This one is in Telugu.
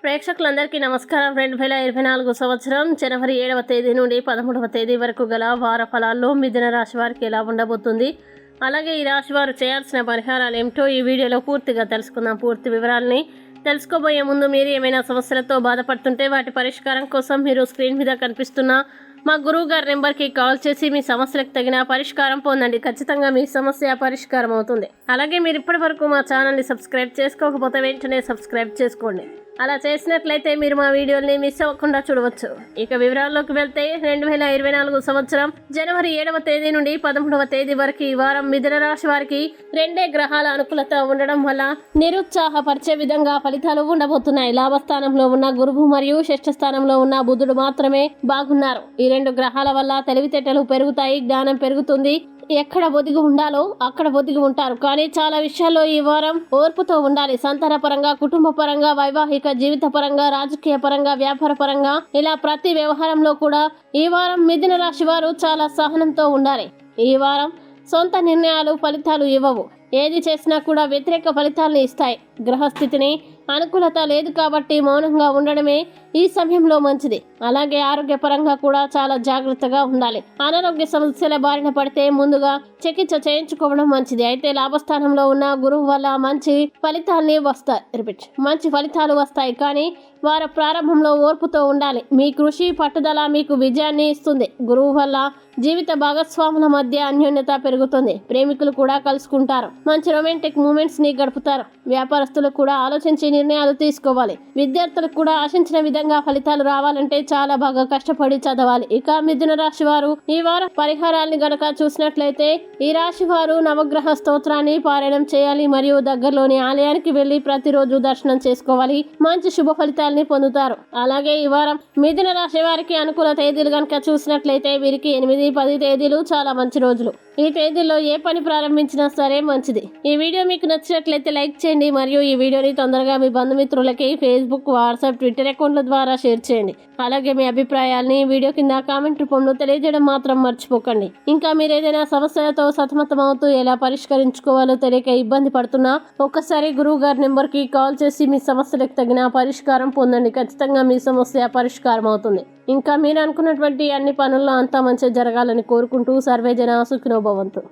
ప్రేక్షకులందరికీ నమస్కారం. 2024 సంవత్సరం జనవరి 7వ తేదీ నుండి 13వ తేదీ వరకు గల వార ఫలాల్లో మిథున రాశి వారికి ఎలా ఉండబోతుంది, అలాగే ఈ రాశి వారు చేయాల్సిన పరిహారాలు ఏమిటో ఈ వీడియోలో పూర్తిగా తెలుసుకుందాం. పూర్తి వివరాలని తెలుసుకోబోయే ముందు మీరు ఏమైనా సమస్యలతో బాధపడుతుంటే వాటి పరిష్కారం కోసం మీరు స్క్రీన్ మీద కనిపిస్తున్న మా గురువు గారి నెంబర్కి కాల్ చేసి మీ సమస్యలకు తగిన పరిష్కారం పొందండి. ఖచ్చితంగా మీ సమస్య పరిష్కారం అవుతుంది. అలాగే మీరు ఇప్పటి వరకు మా ఛానల్ని సబ్స్క్రైబ్ చేసుకోకపోతే వెంటనే సబ్స్క్రైబ్ చేసుకోండి. అలా చేసినట్లయితే మీరు మా వీడియోని మిస్ అవ్వకుండా చూడవచ్చు. ఇక వివరాల్లోకి వెళ్తే 2024 సంవత్సరం జనవరి 7వ తేదీ నుండి 13వ తేదీ వరకు ఈ వారం మిథున రాశి వారికి రెండే గ్రహాల అనుకూలత ఉండడం వల్ల నిరుత్సాహపరిచే విధంగా ఫలితాలు ఉండబోతున్నాయి. లాభస్థానంలో ఉన్న గురువు మరియు షష్ఠ స్థానంలో ఉన్న బుధుడు మాత్రమే బాగున్నారు. ఈ రెండు గ్రహాల వల్ల తెలివితేటలు పెరుగుతాయి, జ్ఞానం పెరుగుతుంది. ఎక్కడ ఒదిగి ఉండాలో అక్కడ ఒదిగి ఉంటారు. కానీ చాలా విషయాల్లో ఈ వారం ఓర్పుతో ఉండాలి. సంతాన పరంగా, కుటుంబ పరంగా, వైవాహిక జీవిత పరంగా, రాజకీయ పరంగా, వ్యాపార పరంగా, ఇలా ప్రతి వ్యవహారంలో కూడా ఈ వారం మిథున రాశి వారు చాలా సహనంతో ఉండాలి. ఈ వారం సొంత నిర్ణయాలు ఫలితాలు ఇవ్వవు. ఏది చేసినా కూడా వ్యతిరేక ఫలితాలను ఇస్తాయి. గ్రహస్థితిని అనుకూలత లేదు కాబట్టి మౌనంగా ఉండడమే ఈ సమయంలో మంచిది. అలాగే ఆరోగ్యపరంగా కూడా చాలా జాగ్రత్తగా ఉండాలి. అనారోగ్య సమస్యల బారిన పడితే ముందుగా చికిత్స చేయించుకోవడం మంచిది. అయితే లాభస్థానంలో ఉన్న గురువు వల్ల మంచి ఫలితాలు వస్తాయి. కానీ వార ప్రారంభంలో ఓర్పుతో ఉండాలి. మీ కృషి పట్టుదల మీకు విజయాన్ని ఇస్తుంది. గురువు వల్ల జీవిత భాగస్వాముల మధ్య అన్యోన్యత పెరుగుతుంది. ప్రేమికులు కూడా కలుసుకుంటారు. మంచి రొమాంటిక్ మూమెంట్స్ ని గడుపుతారు. వ్యాపారస్తులు కూడా ఆలోచించి నిర్ణయాలు తీసుకోవాలి. విద్యార్థులకు కూడా ఆశించిన విధంగా ఫలితాలు రావాలంటే చాలా బాగా కష్టపడి చదవాలి. ఇక మిథున రాశి వారు ఈ వారం పరిహారాన్ని గనక చూసినట్లయితే ఈ రాశి వారు నవగ్రహ స్తోత్రాన్ని పారాయణం చేయాలి మరియు దగ్గరలోని ఆలయానికి వెళ్లి ప్రతిరోజు దర్శనం చేసుకోవాలి. మంచి శుభ ఫలితాలని పొందుతారు. అలాగే ఈ వారం మిథున రాశి వారికి అనుకూల తేదీలు గనక చూసినట్లయితే వీరికి 8, 10 తేదీలు చాలా మంచి రోజులు. ఈ తేదీల్లో ఏ పని ప్రారంభించినా సరే మంచిది. ఈ వీడియో మీకు నచ్చినట్లయితే లైక్ చేయండి మరియు ఈ వీడియోని తొందరగా మీ బంధుమిత్రులకి ఫేస్బుక్, వాట్సాప్, ట్విట్టర్ అకౌంట్ల ద్వారా షేర్ చేయండి. అలాగే మీ అభిప్రాయాల్ని వీడియో కింద కామెంట్ రూపంలో తెలియజేయడం మాత్రం మర్చిపోకండి. ఇంకా మీరు ఏదైనా సమస్యలతో సతమతమవుతూ ఎలా పరిష్కరించుకోవాలో తెలియక ఇబ్బంది పడుతున్నా ఒక్కసారి గురువు గారి నెంబర్కి కాల్ చేసి మీ సమస్యలకు తగిన పరిష్కారం పొందండి. ఖచ్చితంగా మీ సమస్య పరిష్కారం అవుతుంది. ఇంకా మీరు అనుకున్నటువంటి అన్ని పనుల్లో అంతా మంచి జరగాలని కోరుకుంటూ సర్వేజన సుఖినో భవంతు.